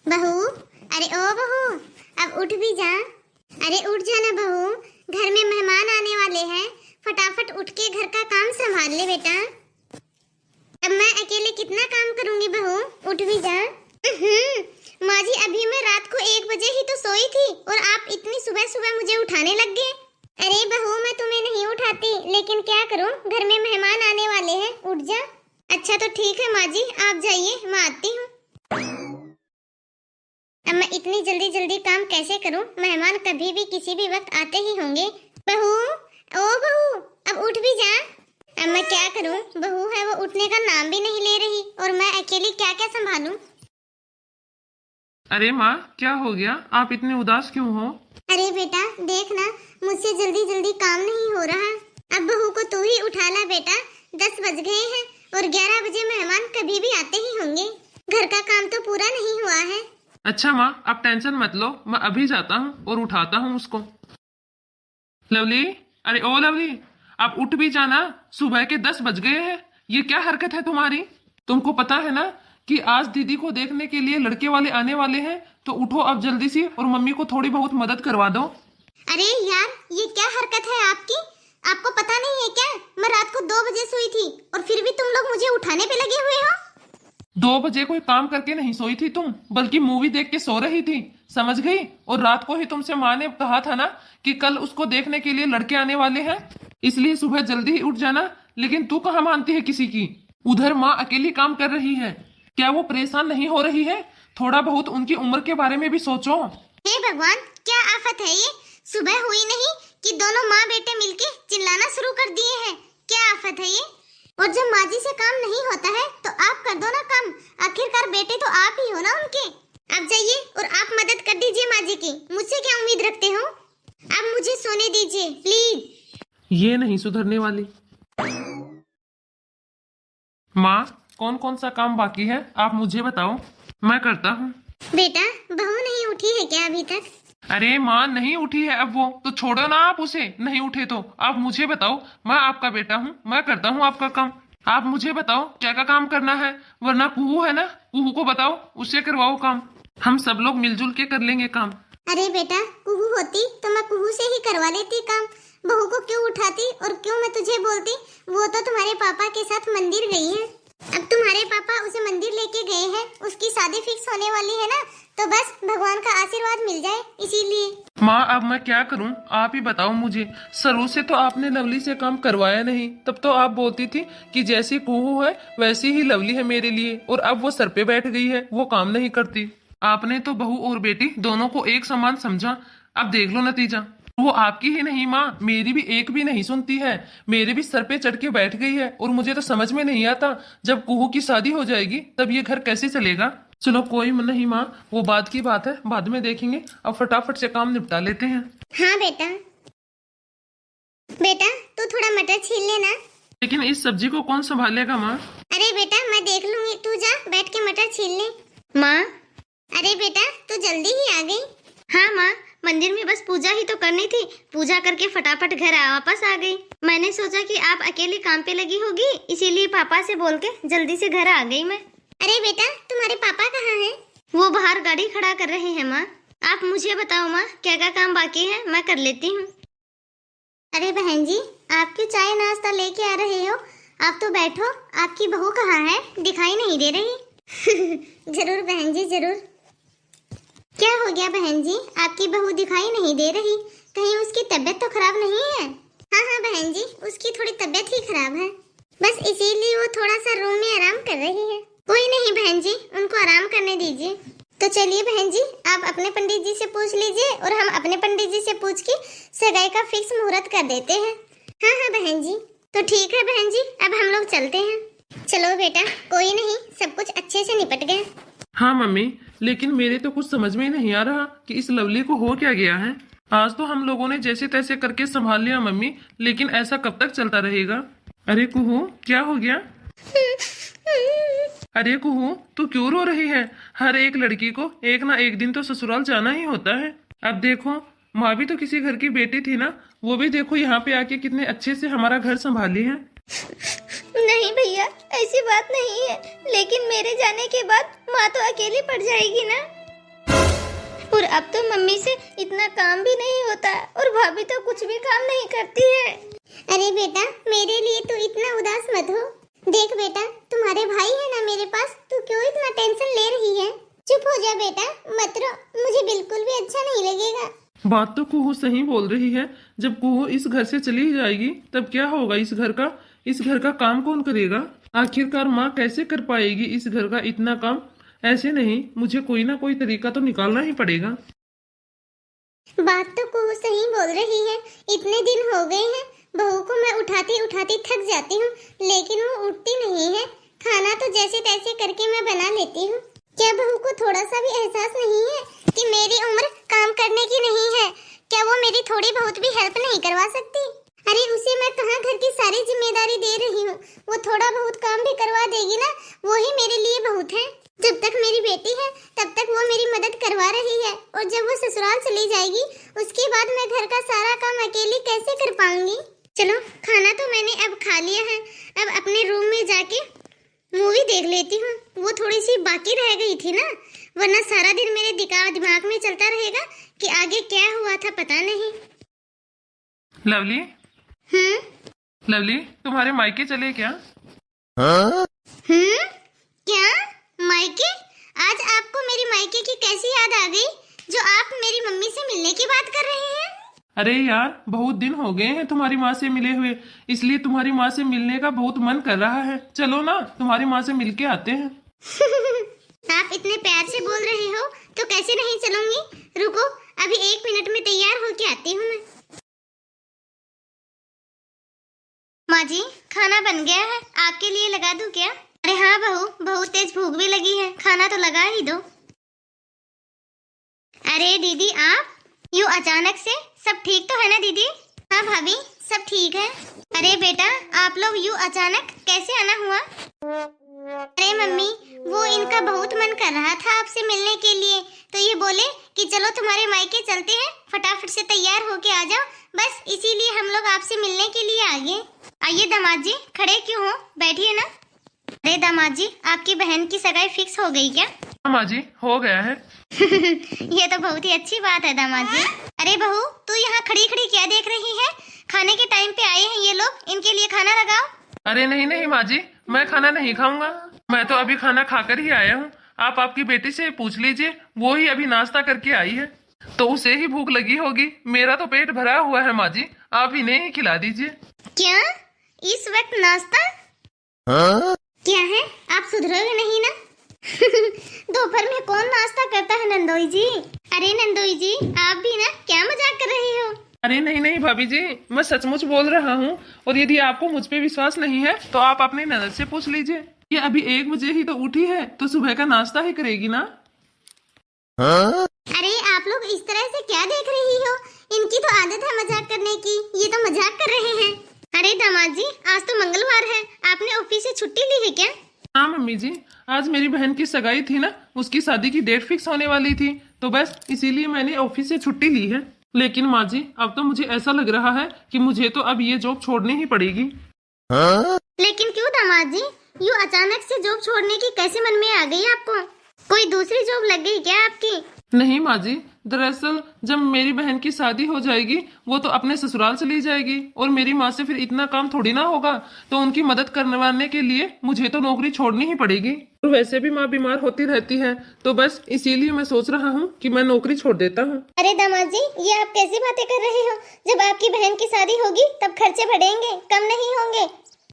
बहू, अरे ओ बहू, अब उठ भी जा। अरे उठ जाना बहू, घर में मेहमान आने वाले हैं। फटाफट उठ के घर का काम संभाल ले बेटा। अब मैं अकेले कितना काम करूंगी बहू, उठ भी जा। माँ जी, अभी मैं रात को 1 बजे ही तो सोई थी और आप इतनी सुबह सुबह मुझे उठाने लग गए। अरे बहू, मैं तुम्हें नहीं उठाती, लेकिन क्या करूं, घर में मेहमान आने वाले हैं, उठ जा। अच्छा तो ठीक है माँ जी, आप जाइए, मैं आती हूँ। अब मैं इतनी जल्दी जल्दी काम कैसे करूं, मेहमान कभी भी किसी भी वक्त आते ही होंगे। बहू, ओ बहू, अब उठ भी जा। अब मैं क्या करूं, बहू है वो उठने का नाम भी नहीं ले रही और मैं अकेली क्या क्या संभालूं। अरे माँ, क्या हो गया? आप इतने उदास क्यों हो? अरे बेटा देख ना, मुझसे जल्दी जल्दी काम नहीं हो रहा। अब बहू को तू ही उठा ला बेटा, 10 बज गए हैं और 11 बजे मेहमान कभी भी आते ही होंगे। घर का काम तो पूरा नहीं हुआ है। अच्छा माँ, आप टेंशन मत लो, मैं अभी जाता हूँ और उठाता हूँ उसको। लवली, अरे ओ लवली, आप उठ भी जाना, सुबह के 10 बज गए हैं। ये क्या हरकत है तुम्हारी? तुमको पता है ना कि आज दीदी को देखने के लिए लड़के वाले आने वाले हैं, तो उठो अब जल्दी से और मम्मी को थोड़ी बहुत मदद करवा दो। अरे यार, ये क्या हरकत है आपकी? आपको पता नहीं है क्या, मैं रात को 2 बजे सोई थी और फिर भी तुम लोग मुझे उठाने पे लगे हुए हो। 2 बजे कोई काम करके नहीं सोई थी तुम, बल्कि मूवी देख के सो रही थी, समझ गई? और रात को ही तुमसे माँ ने कहा था ना कि कल उसको देखने के लिए लड़के आने वाले हैं, इसलिए सुबह जल्दी ही उठ जाना। लेकिन तू कहाँ मानती है किसी की? उधर माँ अकेली काम कर रही है, क्या वो परेशान नहीं हो रही है? थोड़ा बहुत उनकी उम्र के बारे में भी सोचो। हे भगवान, क्या आफत है ये? सुबह हुई नहीं कि दोनों माँ बेटे मिलके चिल्लाना शुरू कर दिए हैं। क्या आफत है ये? और जब माँ जी से काम नहीं होता है तो आप कर दो ना काम, आखिरकार बेटे तो आप ही हो ना उनके। आप जाइए और आप मदद कर दीजिए माँ जी की, मुझसे क्या उम्मीद रखते हो? आप मुझे सोने दीजिए प्लीज। ये नहीं सुधरने वाली। माँ, कौन कौन सा काम बाकी है आप मुझे बताओ, मैं करता हूँ। बेटा, बहू नहीं उठी है क्या अभी तक? अरे माँ, नहीं उठी है अब वो, तो छोड़ो ना आप उसे। नहीं उठे तो आप मुझे बताओ, मैं आपका बेटा हूँ, मैं करता हूँ आपका काम। आप मुझे बताओ क्या का काम करना है, वरना कुहू है ना, कुहू को बताओ, उससे करवाओ काम। हम सब लोग मिलजुल के कर लेंगे काम। अरे बेटा, कुहू होती तो मैं कुहू से ही करवा लेती काम। बहू को क्यों उठाती और क्यों मैं तुझे बोलती? वो तो तुम्हारे पापा के साथ मंदिर गई है। अब तुम्हारे पापा उसे मंदिर लेके गए हैं, उसकी शादी फिक्स होने वाली है ना, तो बस भगवान का आशीर्वाद मिल जाए इसीलिए। माँ, अब मैं क्या करूँ, आप ही बताओ मुझे। शुरू से तो आपने लवली से काम करवाया नहीं, तब तो आप बोलती थी कि जैसी कुहू है वैसी ही लवली है मेरे लिए, और अब वो सर पे बैठ गई है, वो काम नहीं करती। आपने तो बहू और बेटी दोनों को एक समान समझा, अब देख लो नतीजा। वो आपकी ही नहीं माँ, मेरी भी एक भी नहीं सुनती है, मेरे भी सर पे चढ़ के बैठ गई है। और मुझे तो समझ में नहीं आता, जब कुहू की शादी हो जाएगी तब ये घर कैसे चलेगा। चलो कोई नहीं माँ, वो बाद की बात है, बाद में देखेंगे, अब फटाफट से काम निपटा लेते हैं। हाँ बेटा। बेटा, तू थोड़ा मटर छील लेना। लेकिन इस सब्जी को कौन संभालेगा माँ? अरे बेटा, मैं देख लूंगी, तू जा बैठ के मटर छील ले। माँ, अरे बेटा तू जल्दी ही आ गई। हाँ माँ, मंदिर में बस पूजा ही तो करनी थी, पूजा करके फटाफट घर वापस आ गई। मैंने सोचा कि आप अकेली काम पे लगी होगी, इसीलिए पापा से बोल के जल्दी से घर आ गई मैं। अरे बेटा, तुम्हारे पापा कहाँ हैं? वो बाहर गाड़ी खड़ा कर रहे हैं माँ। आप मुझे बताओ माँ, क्या क्या काम बाकी है, मैं कर लेती हूँ। अरे बहन जी, आप क्यों चाय नाश्ता लेके आ रहे हो? आप तो बैठो, आपकी बहू कहाँ है, दिखाई नहीं दे रही। जरूर बहन जी जरूर। क्या हो गया बहन जी, आपकी बहू दिखाई नहीं दे रही? कहीं उसकी तबीयत तो खराब नहीं है? हाँ हाँ बहन जी, उसकी थोड़ी तबीयत ही खराब है, बस इसीलिए वो थोड़ा सा रूम में आराम कर रही है। कोई नहीं बहन जी, उनको आराम करने दीजिए। तो चलिए बहन जी, आप अपने पंडित जी से पूछ लीजिए और हम अपने पंडित जी से पूछ के सगाई का फिक्स मुहूर्त कर देते हैं। हाँ हाँ बहन जी, तो ठीक है बहन जी, अब हम लोग चलते हैं। चलो बेटा, कोई नहीं, सब कुछ अच्छे से निपट गया। हाँ मम्मी, लेकिन मेरे तो कुछ समझ में नहीं आ रहा कि इस लवली को हो क्या गया है। आज तो हम लोगों ने जैसे तैसे करके संभाल लिया मम्मी, लेकिन ऐसा कब तक चलता रहेगा? अरे कुहू, क्या हो गया? अरे कुहू, तू क्यों रो रही है? हर एक लड़की को एक ना एक दिन तो ससुराल जाना ही होता है। अब देखो, माँ भी तो किसी घर की बेटी थी ना, वो भी देखो यहाँ पे आके कितने अच्छे से हमारा घर संभाली है। नहीं भैया, ऐसी बात नहीं है, लेकिन मेरे जाने के बाद माँ तो अकेली पड़ जाएगी ना। और अब तो मम्मी से इतना काम भी नहीं होता और भाभी तो कुछ भी काम नहीं करती है। अरे बेटा, मेरे लिए तू इतना उदास मत हो। देख बेटा, तुम्हारे भाई है ना मेरे पास, तू क्यों इतना टेंशन ले रही है? चुप हो जा बेटा, मत रो, मुझे बिल्कुल भी अच्छा नहीं लगेगा। बात तो कुहू सही बोल रही है। जब कुहू इस घर से चली जाएगी तब क्या होगा इस घर का? इस घर का काम कौन करेगा? आखिरकार माँ कैसे कर पाएगी इस घर का इतना काम? ऐसे नहीं, मुझे कोई ना कोई तरीका तो निकालना ही पड़ेगा। बात तो कुहू सही बोल रही है। इतने दिन हो गए हैं, बहू को मैं उठाती उठाती थक जाती हूँ, लेकिन वो उठती नहीं है। खाना तो जैसे तैसे करके मैं बना लेती हूँ। क्या बहू को थोड़ा सा भी एहसास नहीं है कि मेरी उम्र काम करने की नहीं है? क्या वो मेरी थोड़ी बहुत भी हेल्प नहीं करवा सकती? अरे उसे मैं कहाँ घर की सारी जिम्मेदारी दे रही हूँ, वो थोड़ा बहुत काम भी करवा देगी ना, वो ही मेरे लिए बहुत है। जब तक मेरी बेटी है तब तक वो मेरी मदद करवा रही है, और जब वो ससुराल चली जाएगी उसके बाद मैं घर का सारा काम अकेली कैसे कर पाऊंगी? चलो, खाना तो मैंने अब खा लिया है, अब अपने रूम में जाके मूवी देख लेती हूँ। वो थोड़ी सी बाकी रह गई थी ना, वरना सारा दिन मेरे दिमाग में चलता रहेगा कि आगे क्या हुआ था पता नहीं। लवली, लवली, तुम्हारे मायके चले क्या? क्या मायके? आज आपको मेरी मायके की कैसी याद आ गई जो आप मेरी मम्मी से मिलने की बात कर रहे हैं? अरे यार, बहुत दिन हो गए हैं तुम्हारी माँ से मिले हुए, इसलिए तुम्हारी माँ से मिलने का बहुत मन कर रहा है। चलो ना, तुम्हारी माँ से मिलके आते हैं। आप इतने प्यार से बोल रहे हो तो कैसे नहीं चलूंगी। रुको, अभी 1 मिनट में तैयार होके आती हूँ मैं। माँ जी, खाना बन गया है, आपके लिए लगा दूं क्या? अरे हाँ बहू, बहुत तेज भूख भी लगी है, खाना तो लगा ही दो। अरे दीदी, आप यूँ अचानक से? सब ठीक तो है ना दीदी? हाँ भाभी, सब ठीक है। अरे बेटा, आप लोग यूँ अचानक कैसे आना हुआ? अरे मम्मी, वो इनका बहुत मन कर रहा था आपसे मिलने के लिए, तो ये बोले कि चलो तुम्हारे मायके चलते हैं, फटाफट से तैयार होके आ जाओ। बस इसीलिए हम लोग आपसे मिलने के लिए आ गए। आइए दामाद जी, खड़े क्यों हो, बैठिए ना। अरे दामाद जी, आपकी बहन की सगाई फिक्स हो गई क्या? हाँ माँ जी, हो गया है। ये तो बहुत ही अच्छी बात है दामाद जी। अरे बहू, तू यहाँ खड़ी खड़ी क्या देख रही है? खाने के टाइम पे आए हैं ये लोग, इनके लिए खाना लगाओ। अरे नहीं नहीं माँ जी, मैं खाना नहीं खाऊंगा, मैं तो अभी खाना खाकर ही आया हूँ। आप आपकी बेटी से पूछ लीजिए, वो ही अभी नाश्ता करके आई है, तो उसे ही भूख लगी होगी। मेरा तो पेट भरा हुआ है माँ जी, आप इन्हें ही खिला दीजिए। क्या इस वक्त नाश्ता? क्या है, आप सुधरोगे नहीं ना? दोपहर में कौन नाश्ता करता है नंदोई जी? अरे नंदोई जी, आप भी ना क्या मजाक कर रही हो? अरे नहीं नहीं भाभी जी, मैं सचमुच बोल रहा हूँ, और यदि आपको मुझ पे विश्वास नहीं है तो आप अपनी ननद से पूछ लीजिए। ये अभी 1 बजे ही तो उठी है, तो सुबह का नाश्ता ही करेगी ना। अरे आप लोग इस तरह से क्या देख रही हो? इनकी तो आदत है मजाक करने की, ये तो मजाक कर रहे हैं। अरे दामाद जी, आज तो मंगलवार है, आपने ऑफिस से छुट्टी ली है क्या? हाँ मम्मी जी, आज मेरी बहन की सगाई थी ना, उसकी शादी की डेट फिक्स होने वाली थी, तो बस इसीलिए मैंने ऑफिस से छुट्टी ली है। लेकिन माँ जी, अब तो मुझे ऐसा लग रहा है कि मुझे तो अब ये जॉब छोड़नी ही पड़ेगी। लेकिन क्यों दामाद जी, यूँ अचानक से जॉब छोड़ने की कैसे मन में आ गई आपको? कोई दूसरी जॉब लग गई क्या आपकी? नहीं माँ जी, दरअसल जब मेरी बहन की शादी हो जाएगी वो तो अपने ससुराल चली जाएगी, और मेरी माँ से फिर इतना काम थोड़ी ना होगा, तो उनकी मदद करवाने के लिए मुझे तो नौकरी छोड़नी ही पड़ेगी। और वैसे भी माँ बीमार होती रहती है, तो बस इसीलिए मैं सोच रहा हूँ कि मैं नौकरी छोड़ देता हूँ। अरे दामाद जी, ये आप कैसी बातें कर रहे हो? जब आपकी बहन की शादी होगी तब खर्चे बढ़ेंगे, कम नहीं होंगे।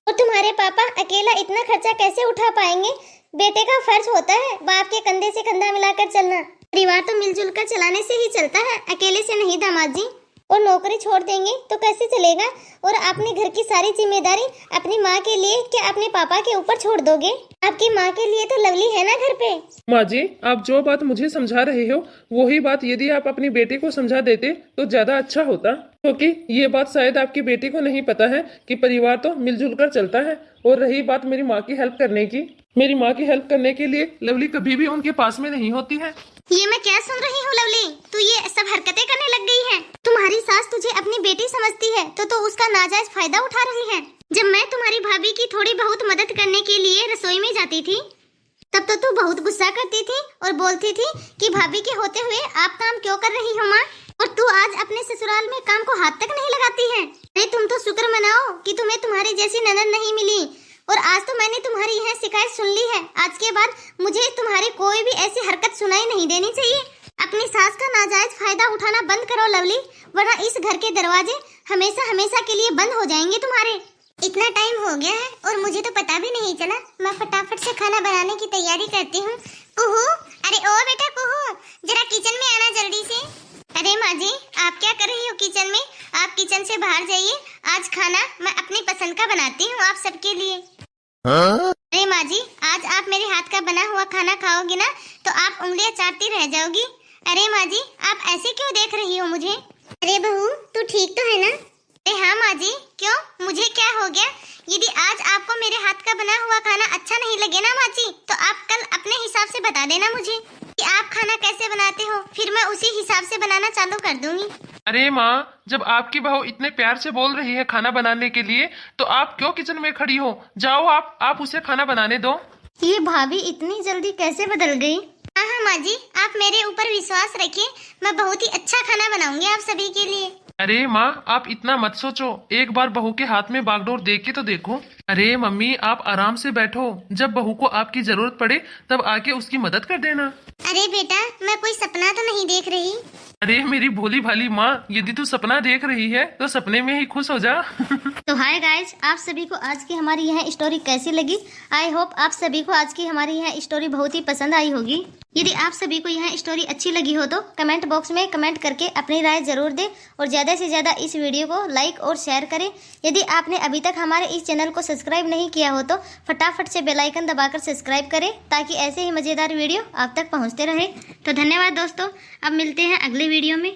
और तुम्हारे पापा अकेला इतना खर्चा कैसे उठा पाएंगे? बेटे का फर्ज होता है बाप के कंधे से कंधा मिलाकर चलना। परिवार तो मिलजुल कर चलाने से ही चलता है, अकेले से नहीं दामाद जी। और नौकरी छोड़ देंगे तो कैसे चलेगा? और अपने घर की सारी जिम्मेदारी अपनी माँ के लिए क्या अपने पापा के ऊपर छोड़ दोगे? आपकी माँ के लिए तो लवली है ना घर पे। माँ जी, आप जो बात मुझे समझा रहे हो वही बात यदि आप अपनी बेटी को समझा देते तो ज्यादा अच्छा होता, क्योंकि ये बात शायद आपकी बेटी को नहीं पता है कि परिवार तो मिलजुल कर चलता है। और रही बात मेरी माँ की हेल्प करने की, मेरी माँ की हेल्प करने के लिए लवली कभी भी उनके पास में नहीं होती है। ये मैं क्या सुन रही हूँ लवली, तू ये सब हरकतें करने लग गई है। तुम्हारी सास तुझे अपनी बेटी समझती है तो उसका नाजायज फायदा उठा रही है। जब मैं तुम्हारी भाभी की थोड़ी बहुत मदद करने के लिए रसोई में जाती थी तब तो तू बहुत गुस्सा करती थी और बोलती थी कि भाभी के होते हुए आप काम क्यों कर रही हो माँ, और तू आज अपने ससुराल में काम को हाथ तक नहीं लगाती है। अरे तुम तो शुक्र मनाओ कि तुम्हें तुम्हारी जैसी ननद नहीं मिली, और आज तो मैंने तुम्हारी यह शिकायत सुन ली है। आज के बाद मुझे तुम्हारी कोई भी ऐसी हरकत सुनाई नहीं देनी चाहिए। अपनी सास का नाजायज फायदा उठाना बंद करो लवली, वरना इस घर के दरवाजे हमेशा हमेशा के लिए बंद हो जाएंगे तुम्हारे। इतना टाइम हो गया है और मुझे तो पता भी नहीं चला। मैं फटाफट से खाना बनाने की तैयारी करती हूँ। कुहू, अरे ओ बेटा कुहू, जरा किचन में आना जल्दी से। अरे माँ जी, आप क्या कर रही हो किचन में? आप किचन से बाहर जाइए, आज खाना मैं अपनी पसंद का बनाती हूँ आप सबके लिए। अरे माँ जी, आज आप मेरे हाथ का बना हुआ खाना खाओगी ना तो आप उंगलियां चाटती रह जाओगी। अरे माँ जी, आप ऐसे क्यों देख रही हो मुझे? अरे बहू, तू ठीक तो है ना? अरे हाँ माँ जी, क्यों, मुझे क्या हो गया? यदि आज आपको मेरे हाथ का बना हुआ खाना अच्छा नहीं लगे ना माँ जी, तो आप कल अपने हिसाब से बता देना मुझे कि आप खाना कैसे बनाते हो, फिर मैं उसी हिसाब से बनाना चालू कर दूंगी। अरे माँ, जब आपकी बहू इतने प्यार से बोल रही है खाना बनाने के लिए, तो आप क्यों किचन में खड़ी हो? जाओ आप उसे खाना बनाने दो। ये भाभी इतनी जल्दी कैसे बदल गई? हाँ हाँ माँ जी, आप मेरे ऊपर विश्वास रखिए, मैं बहुत ही अच्छा खाना बनाऊंगी आप सभी के लिए। अरे माँ, आप इतना मत सोचो, एक बार बहू के हाथ में बागडोर दे के तो देखो। अरे मम्मी, आप आराम से बैठो, जब बहू को आपकी जरूरत पड़े तब आके उसकी मदद कर देना। अरे बेटा, मैं कोई सपना तो नहीं देख रही। अरे मेरी भोली भाली माँ, यदि तू सपना देख रही है तो सपने में ही खुश हो जा। तो हाय गाइज, आप सभी को आज की हमारी यह स्टोरी कैसी लगी? आई होप आप सभी को आज की हमारी यह स्टोरी बहुत ही पसंद आई होगी। यदि आप सभी को यह स्टोरी अच्छी लगी हो तो कमेंट बॉक्स में कमेंट करके अपनी राय जरूर दें और ज़्यादा से ज़्यादा इस वीडियो को लाइक और शेयर करें। यदि आपने अभी तक हमारे इस चैनल को सब्सक्राइब नहीं किया हो तो फटाफट से बेल आइकन दबाकर सब्सक्राइब करें, ताकि ऐसे ही मज़ेदार वीडियो आप तक पहुँचते रहे। तो धन्यवाद दोस्तों, अब मिलते हैं अगले वीडियो में।